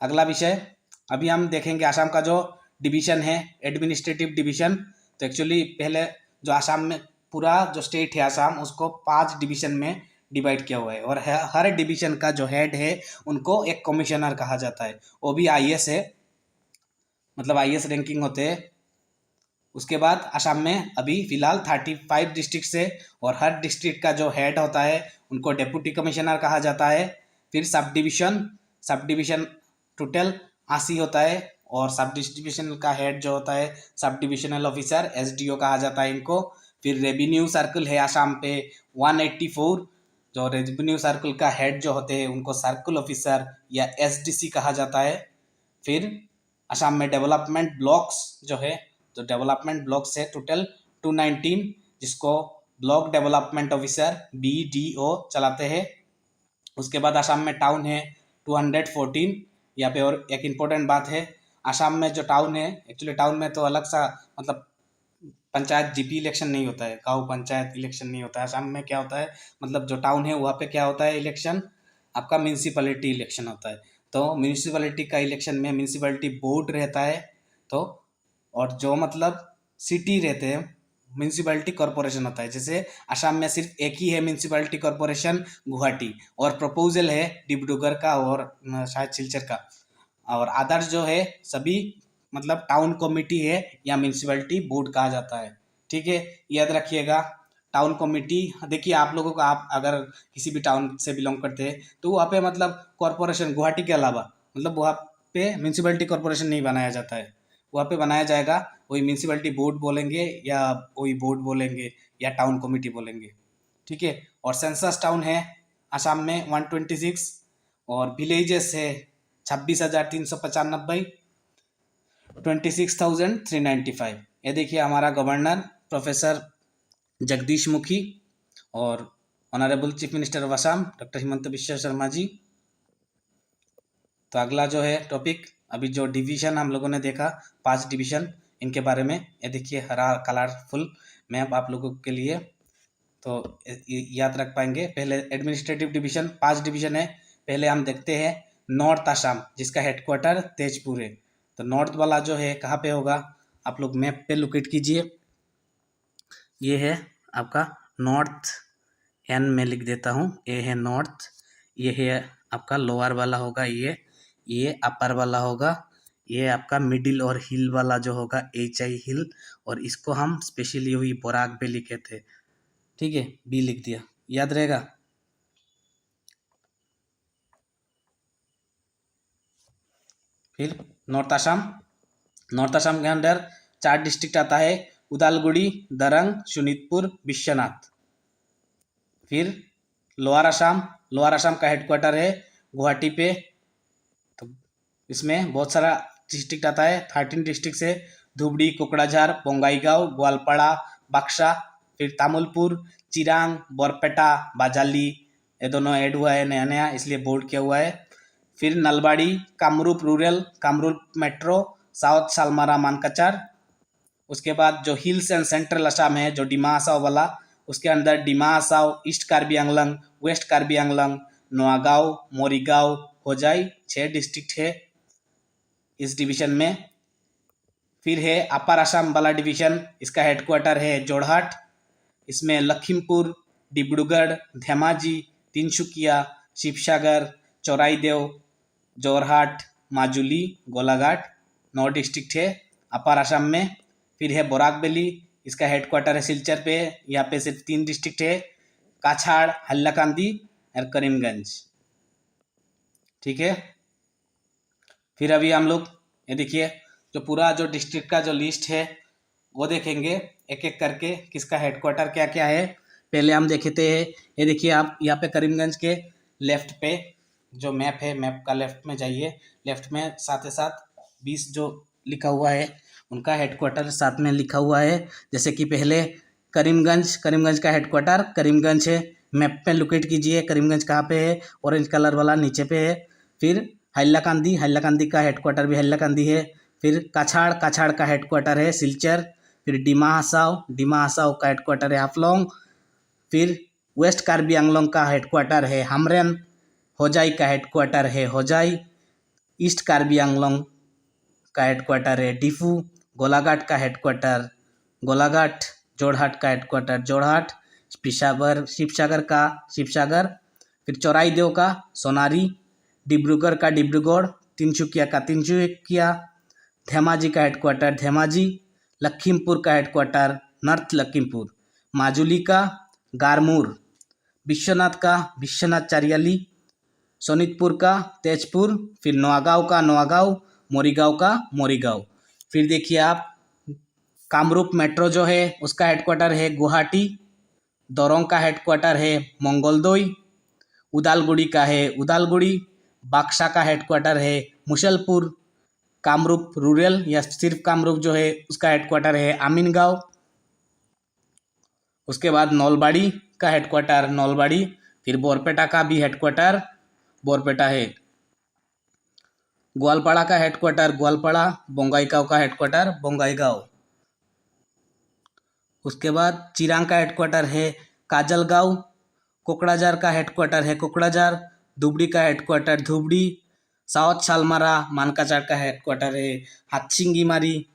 अगला विषय अभी हम देखेंगे आसाम का जो डिवीजन है, एडमिनिस्ट्रेटिव डिवीजन। तो एक्चुअली पहले जो आसाम में पूरा जो स्टेट है आसाम, उसको 5 डिवीजन में डिवाइड किया हुआ है, और हर डिवीजन का जो हेड है उनको एक कमिश्नर कहा जाता है, वो भी आईएएस है, मतलब आईएएस रैंकिंग होते हैं। उसके बाद आसाम में अभी फिलहाल 35 डिस्ट्रिक्ट है, और हर डिस्ट्रिक्ट का जो हेड होता है उनको डेप्यूटी कमिश्नर कहा जाता है। फिर सब डिवीजन टोटल 80 होता है, और सब डिविजन का हेड जो होता है सब डिविजनल ऑफिसर एसडीओ कहा जाता है इनको। फिर रेवेन्यू सर्कल है आसाम पे 184, जो रेवेन्यू सर्कल का हेड जो होते हैं उनको सर्कल ऑफिसर या एसडीसी कहा जाता है। फिर असम में डेवलपमेंट ब्लॉक्स जो है, तो डेवलपमेंट ब्लॉक्स है टोटल 219, जिसको ब्लॉक डेवलपमेंट ऑफिसर BDO चलाते हैं। उसके बाद असम में टाउन है 214। यहाँ पे और एक इम्पोर्टेंट बात है, असम में जो टाउन है, एक्चुअली टाउन में तो अलग सा मतलब पंचायत जीपी इलेक्शन नहीं होता है, गाँव पंचायत इलेक्शन नहीं होता है। असम में क्या होता है, मतलब जो टाउन है वहाँ पे क्या होता है इलेक्शन, आपका म्यूनसिपैलिटी इलेक्शन होता है। तो म्यूनसिपैलिटी का इलेक्शन में म्यूनसिपैलिटी बोर्ड रहता है, तो और जो मतलब सिटी रहते हैं म्यूनसिपैलिटी कॉरपोरेशन होता है। जैसे असम में सिर्फ एक ही है म्यूनसिपैलिटी कॉरपोरेशन गुवाहाटी, और प्रपोजल है डिब्रूगढ़ का और शायद सिलचर का, और अदर्स जो है सभी मतलब टाउन कमेटी है या म्यूनसिपैलिटी बोर्ड कहा जाता है। ठीक है, याद रखिएगा। टाउन कमेटी, देखिए आप लोगों को, आप अगर किसी भी टाउन से बिलोंग करते हैं तो वहाँ पे मतलब कॉरपोरेशन गुवाहाटी के अलावा मतलब वहाँ पे म्यूनसिपैलिटी कॉरपोरेशन नहीं बनाया जाता है, वहाँ पे बनाया जाएगा वही म्यूनसिपैलिटी बोर्ड बोलेंगे या वही बोर्ड बोलेंगे या टाउन कमेटी बोलेंगे। ठीक है, और सेंसस टाउन है आसाम में 126, और विलेजेस है 26,395, 26,395। ये देखिए हमारा गवर्नर प्रोफेसर जगदीश मुखी और honourable chief minister of Assam doctor Himanta Biswa Sarma ji. तो अगला जो है टॉपिक, अभी जो डिवीजन हम लोगों ने देखा 5 डिवीजन, इनके बारे में ये देखिए हरा कलरफुल मैप आप लोगों के लिए, तो याद रख पाएंगे। पहले एडमिनिस्ट्रेटिव डिवीजन 5 डिवीजन है। पहले हम देखते हैं नॉर्थ असम, जिसका हेडक्वार्टर तेजपुर है। तो नॉर्थ वाला जो है कहाँ पे होगा, आप लोग मैप पे लोकेट कीजिए। ये है आपका नॉर्थ, एन में लिख देता हूँ, ये है नॉर्थ, ये है आपका लोअर वाला होगा, ये अपर वाला होगा, ये आपका मिडिल और हिल वाला जो होगा HI हिल, और इसको हम स्पेशली हुई बोराक पे लिखे थे, ठीक है, बी लिख दिया, याद रहेगा। फिर नॉर्थ असम, नॉर्थ असम के अंदर 4 डिस्ट्रिक्ट आता है, उदालगुड़ी, दरंग, शोनितपुर, बिश्वनाथ। फिर लोअर असम, लोअर असम का हेडक्वार्टर है गुवाहाटी पे, तो इसमें बहुत सारा डिस्ट्रिक्ट आता है, 13 डिस्ट्रिक्ट है, धुबड़ी, कोकड़ाझार, बोंगाईगांव, ग्वालपाड़ा, बक्सा, फिर तामुलपुर, चिरांग, बोरपेटा, बाजाली, ये दोनों ऐड हुआ है नया नया, इसलिए बोर्ड किया हुआ है। फिर Nalbari, Kamrup Rural, Kamrup Metro, South Salmara, Mankachar. उसके बाद जो हिल्स एंड सेंट्रल असम है, जो डिमा हसाओ वाला, उसके अंदर डिमा हसाओ, ईस्ट कार्बी आंगलंग, वेस्ट कार्बी आंगलंग, नोआगांव, मोरीगांव, होजाई, 6 डिस्ट्रिक्ट है इस डिवीजन में। फिर है अपर असम वाला डिवीजन, इसका हेडक्वार्टर है जोरहाट, इसमें लखीमपुर, डिब्रूगढ़, धेमाजी, तिनसुकिया, शिवसागर, चौराईदेव, जोरहाट, माजुली, गोलाघाट, 9 डिस्ट्रिक्ट है अपर असम में। फिर है बोराक वैली, इसका हेडक्वार्टर है सिलचर पे, यहाँ पे सिर्फ 3 डिस्ट्रिक्ट है, काछाड़, हल्लाकांदी और करीमगंज, ठीक है। फिर अभी हम लोग ये देखिए जो पूरा जो डिस्ट्रिक्ट का जो लिस्ट है वो देखेंगे एक एक करके, किसका हेडक्वार्टर क्या क्या है। पहले हम देखते हैं, ये देखिए आप यहाँ पे करीमगंज के लेफ्ट पे जो मैप है, मैप का लेफ्ट में जाइए, लेफ्ट में साथ ही साथ 20 जो लिखा हुआ है उनका हेडक्वार्टर साथ में लिखा हुआ है। जैसे कि पहले करीमगंज, करीमगंज का हेडक्वार्टर करीमगंज है, मैप पे लोकेट कीजिए करीमगंज कहाँ पे है, ऑरेंज कलर वाला नीचे पे है। फिर हल्लाकांदी, हल्लाकांदी का हेडक्वार्टर भी हल्लाकांदी है। फिर काछाड़, काछाड़ का हेडक्वार्टर है सिलचर। फिर डिमा हसाओ, डिमा हसाओ का हेडक्वार्टर है हाफलोंग। फिर वेस्ट कार्बी आंगलोंग का हेडक्वार्टर है हामरेन, होजाई का हेडक्वार्टर है होजाई, ईस्ट कार्बी आंगलोंग का हेडक्वार्टर है डिफू, गोलाघाट का हेडक्वार्टर गोलाघाट, जोरहाट का हेडक्वार्टर जोरहाट, शिवसागर का शिवसागर, फिर चौराईदेव का सोनारी, डिब्रूगढ़ का डिब्रूगढ़, तिनसुकिया का तिनसुकिया, धेमाजी का हेडक्वार्टर धेमाजी, लखीमपुर का हेडक्वार्टर नॉर्थ लखीमपुर, माजुली का गारमूर, विश्वनाथ का विश्वनाथ चारियाली, सोनितपुर का तेजपुर, फिर नौगांव का नौगांव, मोरीगांव का मोरीगांव। फिर देखिए आप कामरूप मेट्रो जो है उसका हेडक्वार्टर है गुवाहाटी, दरोंग का हेडक्वार्टर है मंगलदोई, उदालगुड़ी का है उदालगुड़ी, बक्सा का हेडक्वार्टर है मुशलपुर, कामरूप रूरल या सिर्फ कामरूप जो है उसका हेडक्वार्टर है आमीनगांव। उसके बाद नौलबाड़ी का हेडक्वार्टर नौलबाड़ी, फिर बोरपेटा का भी हेडक्वार्टर बोरपेटा है, ग्वालपाड़ा का हेडक्वार्टर ग्वालपाड़ा, बोंगाईगांव का हेडक्वार्टर बोंगाईगांव। उसके बाद चिरांग का हेडक्वार्टर है काजलगांव, कोकड़ाझार का हेडक्वार्टर है कोकड़ाझार, धुबड़ी का हेडक्वार्टर धुबड़ी, साउथ सालमारा मानकाचार का हेडक्वार्टर है हाटसिंगीमारी,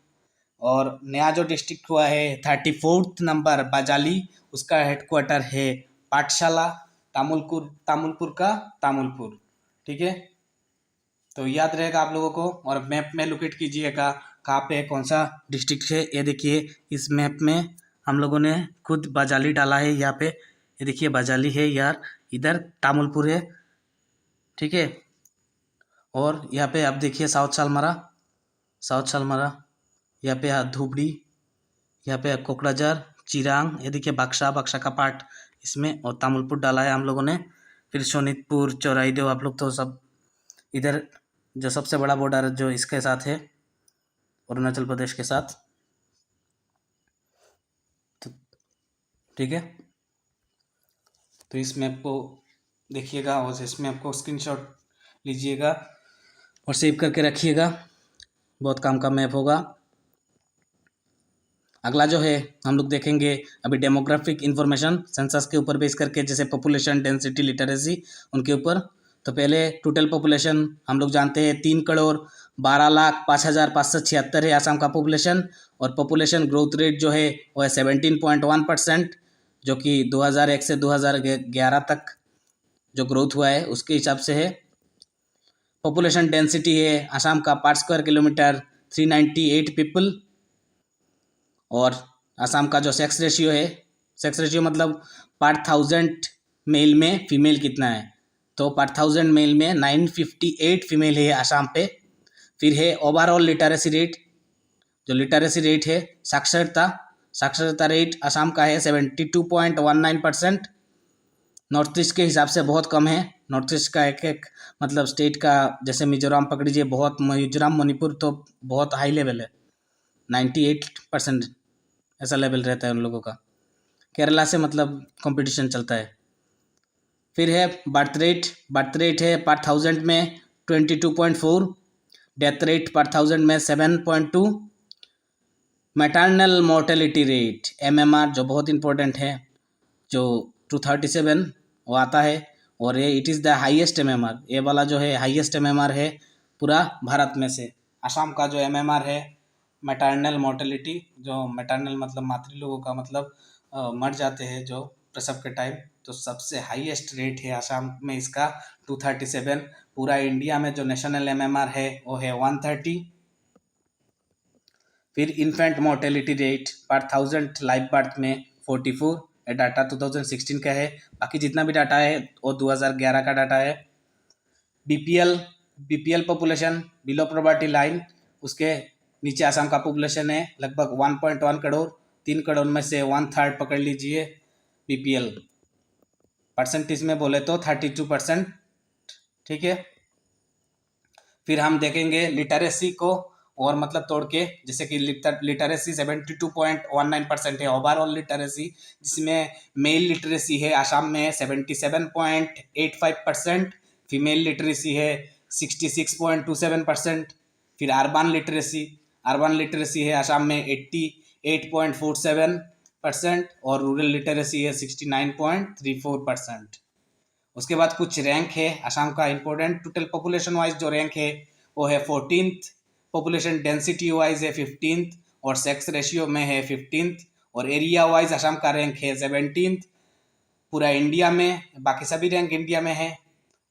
और नया जो डिस्ट्रिक्ट हुआ है 34th नंबर बाजाली, उसका हेडक्वार्टर है पाठशाला, तामुलपुर का तामुलपुर, ठीक है। तो याद रहेगा आप लोगों को, और मैप में लोकेट कीजिएगा कहाँ पे कौन सा डिस्ट्रिक्ट है। ये देखिए इस मैप में हम लोगों ने खुद बाजाली डाला है यहाँ पे, ये देखिए बाजाली है यार, इधर तामुलपुर है, ठीक है। और यहाँ पे आप देखिए साउथ सालमारा, यहाँ पे धुबड़ी, यहाँ पे कोकड़ाझार, चिरांग, ये देखिए बक्सा का पार्ट इसमें, और तामुलपुर डाला है हम लोगों ने। फिर शोनितपुर, चौराईदेव, आप लोग तो सब इधर जो सबसे बड़ा बॉर्डर जो इसके साथ है अरुणाचल प्रदेश के साथ, तो ठीक है। तो इस मैप को देखिएगा और इस मैप को स्क्रीनशॉट लीजिएगा और सेव करके रखिएगा, बहुत काम का मैप होगा। अगला जो है हम लोग देखेंगे अभी डेमोग्राफिक इन्फॉर्मेशन सेंसस के ऊपर बेस करके, जैसे पॉपुलेशन, डेंसिटी, लिटरेसी, उनके ऊपर। तो पहले टोटल पॉपुलेशन हम लोग जानते हैं 3 करोड़ 12,05,576 है आसाम का पॉपुलेशन। और पॉपुलेशन ग्रोथ रेट जो है वो है 17.1%, जो कि 2001 से 2011 तक जो ग्रोथ हुआ है उसके हिसाब से है। पॉपुलेशन डेंसिटी है आसाम का पर स्क्वायर किलोमीटर 398 पीपल। और आसाम का जो सेक्स रेशियो है, सेक्स रेशियो मतलब पर 1000 मेल में फीमेल कितना है, तो पर 1000 मेल में 958 फीमेल है आसाम पे। फिर है ओवरऑल लिटरेसी रेट, जो लिटरेसी रेट है साक्षरता रेट आसाम का है 72.19%। नॉर्थ ईस्ट के हिसाब से बहुत कम है। नॉर्थ ईस्ट का एक मतलब स्टेट का, जैसे मिजोरम पकड़ लीजिए, बहुत मिजोरम मणिपुर तो बहुत हाई लेवल है, 98% ऐसा लेवल रहता है उन लोगों का। केरला से मतलब कंपटीशन चलता है। फिर है बर्थ रेट है पर 1000 में 22.4, डेथ रेट पर 1000 में 7.2। मैटरनल मोर्टेलिटी रेट MMR जो बहुत इंपॉर्टेंट है, जो 237 वो आता है। और ये it is the highest MMR, ये वाला जो है हाईएस्ट MMR है पूरा भारत में से। आसाम का जो MMR है मैटरनल मोर्टेलिटी, जो मैटरनल मतलब मातृ लोगों का मतलब मर जाते हैं जो प्रसव के टाइम, तो सबसे हाईएस्ट रेट है आसाम में इसका 237। पूरा इंडिया में जो नेशनल MMR है वो है 130। फिर इन्फेंट मोर्टेलिटी रेट पर 1000 लाइव बर्थ में 44, ये डाटा 2016 का है। बाकी जितना भी डाटा है वो 2011 का डाटा है। BPL population below poverty line, उसके नीचे आसाम का पॉपुलेशन है लगभग 1.1 करोड़। 3 करोड़ में से 1/3 पकड़ लीजिए बीपीएल। परसेंटेज में बोले तो 32%, ठीक है। फिर हम देखेंगे लिटरेसी को और मतलब तोड़ के, जैसे कि लिटरेसी 72.19% है ओवरऑल लिटरेसी, जिसमें मेल लिटरेसी है आसाम में 77.85%, फीमेल लिटरेसी है 66.27%। फिर अर्बन लिटरेसी है आसाम में 88.47% और रूरल लिटरेसी है 69.34%। उसके बाद कुछ रैंक है आसाम का इंपॉर्टेंट। टोटल पॉपुलेशन वाइज जो रैंक है वो है 14th, पॉपुलेशन डेंसिटी वाइज है 15th, और सेक्स रेशियो में है 15th, और एरिया वाइज आसाम का रैंक है 17th पूरा इंडिया में। बाकी सभी रैंक इंडिया में है,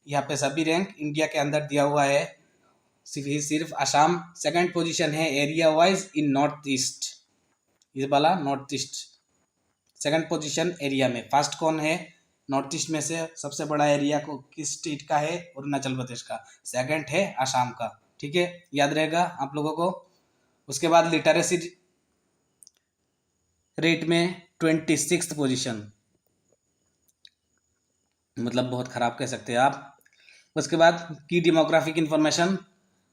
यहाँ पे सभी रैंक इंडिया के अंदर दिया हुआ है। सिर्फ आसाम सेकंड पोजीशन है एरिया वाइज इन नॉर्थ ईस्ट, इस वाला north east second position area में। फर्स्ट कौन है नॉर्थ ईस्ट में से, सबसे बड़ा एरिया को किस स्टेट का है, अरुणाचल प्रदेश का। सेकंड है आसाम का, ठीक है, याद रहेगा आप लोगों को। उसके बाद लिटरेसी रेट में 26th पोजीशन, मतलब बहुत खराब कह सकते हैं आप। उसके बाद की डेमोग्राफिक इन्फॉर्मेशन,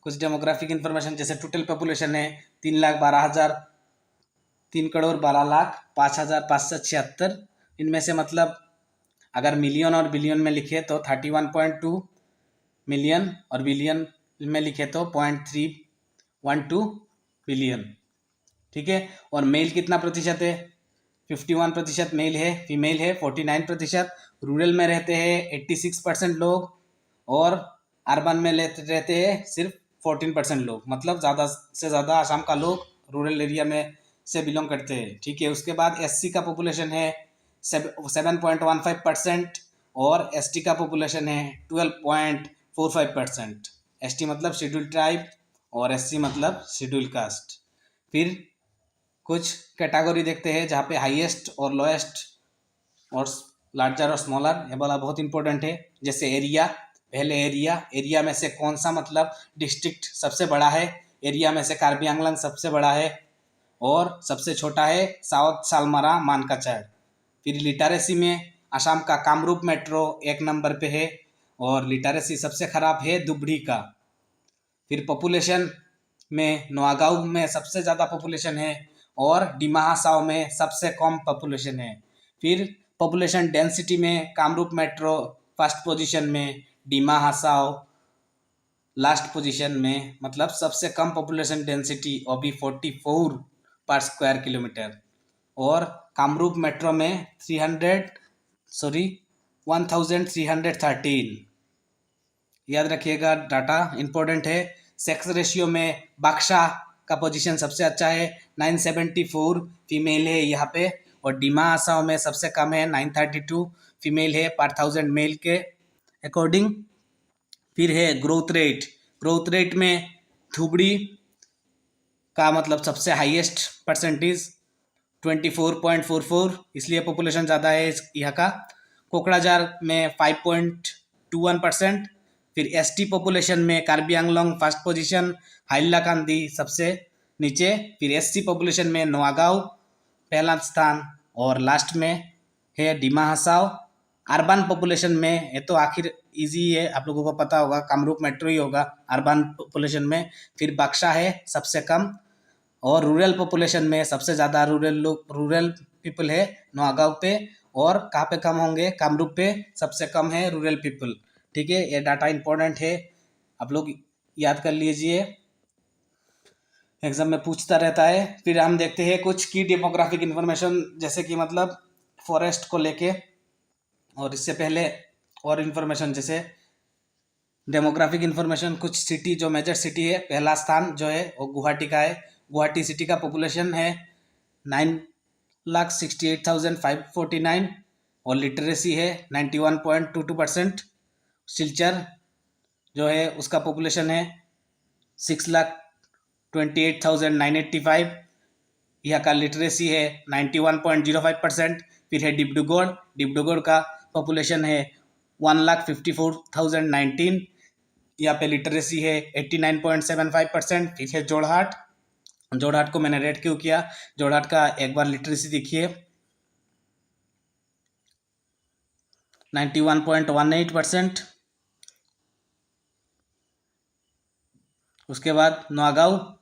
कुछ डेमोग्राफिक इन्फॉर्मेशन, जैसे टोटल पॉपुलेशन है 3,12,5,05,576। इनमें से मतलब अगर मिलियन और बिलियन में लिखे तो 31.2 मिलियन, और बिलियन में लिखे तो 0.312 बिलियन, ठीक है। और मेल कितना प्रतिशत है, 51% मेल है। फीमेल है 49%। रूरल में रहते हैं 86% लोग, और अर्बन में रहते हैं सिर्फ 14% लोग, मतलब ज़्यादा से ज़्यादा आसाम का लोग रूरल एरिया में से बिलोंग करते हैं, ठीक है। उसके बाद एससी का पॉपुलेशन है 7.15%, और एसटी का पॉपुलेशन है 12.45%। एसटी मतलब शेड्यूल ट्राइब और एससी मतलब शेड्यूल कास्ट। फिर कुछ कैटेगरी देखते हैं जहाँ पे हाईएस्ट और लोएस्ट और लार्जर और स्मॉलर, ये वाला बहुत इंपॉर्टेंट है। जैसे एरिया, पहले एरिया में से कौन सा मतलब डिस्ट्रिक्ट सबसे बड़ा है, एरिया में से कार्बी आंगलंग सबसे बड़ा है, और सबसे छोटा है साउथ सालमारा मानकाचर। फिर लिटरेसी में आसाम का कामरूप मेट्रो 1 नंबर पे है, और लिटरेसी सबसे खराब है धुबरी का। फिर पॉपुलेशन में नौगांव में सबसे ज़्यादा पॉपुलेशन है, और डिमा हासाओ में सबसे कम पॉपुलेशन है। फिर पॉपुलेशन डेंसिटी में कामरूप मेट्रो फर्स्ट पोजीशन में, डिमा हासाओ लास्ट पोजीशन में, मतलब सबसे कम पॉपुलेशन डेंसिटी OB 44 पर स्क्वायर किलोमीटर। और कामरूप मेट्रो में 1313, याद रखिएगा डाटा इंपॉर्टेंट है। सेक्स रेशियो में बक्सा का पोजीशन सबसे अच्छा है, 974 फीमेल है यहाँ पे, और डिमा हासाओ में सबसे कम है, 932 फीमेल है पर 1000 मेल के अकॉर्डिंग। फिर है ग्रोथ रेट में धुबड़ी का मतलब सबसे हाईएस्ट परसेंटेज 24.44, इसलिए पॉपुलेशन ज़्यादा है यहाँ का। कोकड़ाझार में 5.21%। फिर एसटी पॉपुलेशन में कार्बी आंगलोंग फर्स्ट पोजीशन, हाइलाकांदी सबसे नीचे। फिर एससी पॉपुलेशन में नोआगांव पहला स्थान, और लास्ट में है डिमा हासाओ। अर्बन पॉपुलेशन में ये तो आखिर इजी है, आप लोगों को पता होगा, कामरूप मेट्रो ही होगा अर्बन पॉपुलेशन में। फिर बक्सा है सबसे कम, और रूरल पॉपुलेशन में सबसे ज़्यादा रूरल पीपल है नौगांव पे, और कहाँ पे कम होंगे, कामरूप पे सबसे कम है रूरल पीपल। ठीक है, ये डाटा इंपॉर्टेंट है, आप लोग याद कर लीजिए, एग्जाम में पूछता रहता है। फिर हम देखते हैं कुछ की डेमोग्राफिक इन्फॉर्मेशन, जैसे कि मतलब फॉरेस्ट को लेके, और इससे पहले और इन्फॉर्मेशन जैसे डेमोग्राफिक इन्फॉर्मेशन, कुछ सिटी जो मेजर सिटी है, पहला स्थान जो है वो गुवाहाटी का है। गुवाहाटी सिटी का पॉपुलेशन है 9,68,549, और लिटरेसी है 91.22%। सिलचर जो है उसका पॉपुलेशन है 6,28,985, यहाँ का लिटरेसी है 91.05%। फिर है डिब्रूगढ़ का पॉपुलेशन है 1,54,019, यहाँ पे लिटरेसी है 89.75%। फिर है जोरहाट को मैंने रेड क्यों किया, जोरहाट का एक बार लिटरेसी देखिए 91.18%। उसके बाद नौगांव,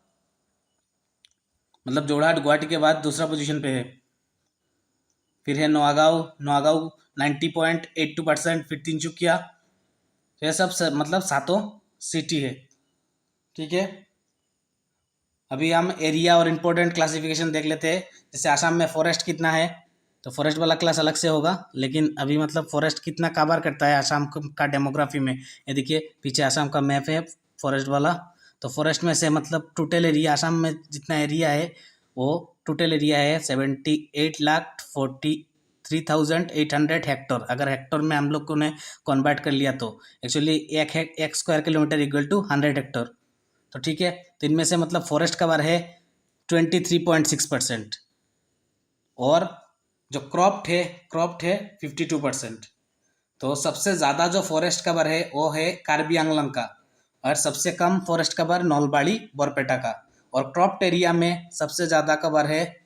मतलब जोरहाट गुवाहाटी के बाद दूसरा पोजीशन पे है। फिर है नौगांव 90.82%। फिर तिनसुकिया, ये सब मतलब सातों सिटी है। ठीक है, अभी हम एरिया और इम्पोर्टेंट क्लासिफिकेशन देख लेते हैं। जैसे आसाम में फॉरेस्ट कितना है, तो फॉरेस्ट वाला क्लास अलग से होगा, लेकिन अभी मतलब फॉरेस्ट कितना कवर करता है आसाम का डेमोग्राफी में, ये देखिए पीछे आसाम का मैप है फॉरेस्ट वाला। तो फॉरेस्ट में से मतलब टोटल एरिया आसाम में जितना एरिया है वो टोटल एरिया है 78,43,800 हेक्टर। अगर हेक्टर में हम लोग को ने कन्वर्ट कर लिया तो एक्चुअली एक square kilometre equal to 100 hectare. तो ठीक है, तो इनमें से मतलब फॉरेस्ट कवर है 23.6%, और जो क्रॉप्ड है 52%। तो सबसे ज़्यादा जो फॉरेस्ट कवर है वो है कार्बी आंगलोंग का, और सबसे कम फॉरेस्ट कवर नौलबाड़ी बोरपेटा का। और क्रॉप्ड एरिया में सबसे ज़्यादा कवर है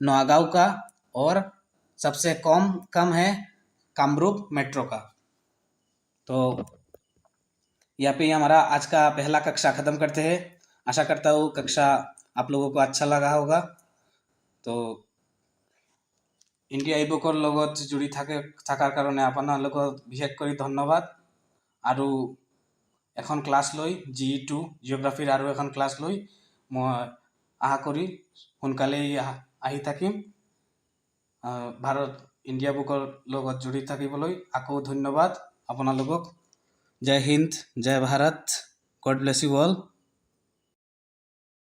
नौगांव का, और सबसे कम है कामरूप मेट्रो का। तो यहाँ पे हमारा आज का पहला कक्षा ख़त्म करते हैं। आशा करता हूँ कक्षा आप लोगों को अच्छा लगा होगा। तो इंडिया इबुकर লগত जुड़ी থাকাৰ কাৰণে আপোনালোকক বিশেষ কৰি ধন্যবাদ। আৰু এখন ক্লাছ লৈ GE2 জিঅ'গ্ৰাফিৰ আৰু এখন ক্লাছ লৈ মই আশা কৰি সোনকালেই আহি থাকিম। ভাৰত ইণ্ডিয়া বুকৰ লগত জড়ি থাকিবলৈ আকৌ ধন্যবাদ আপোনালোকক। জয় হিন্দ, জয় Bharat, God bless you all.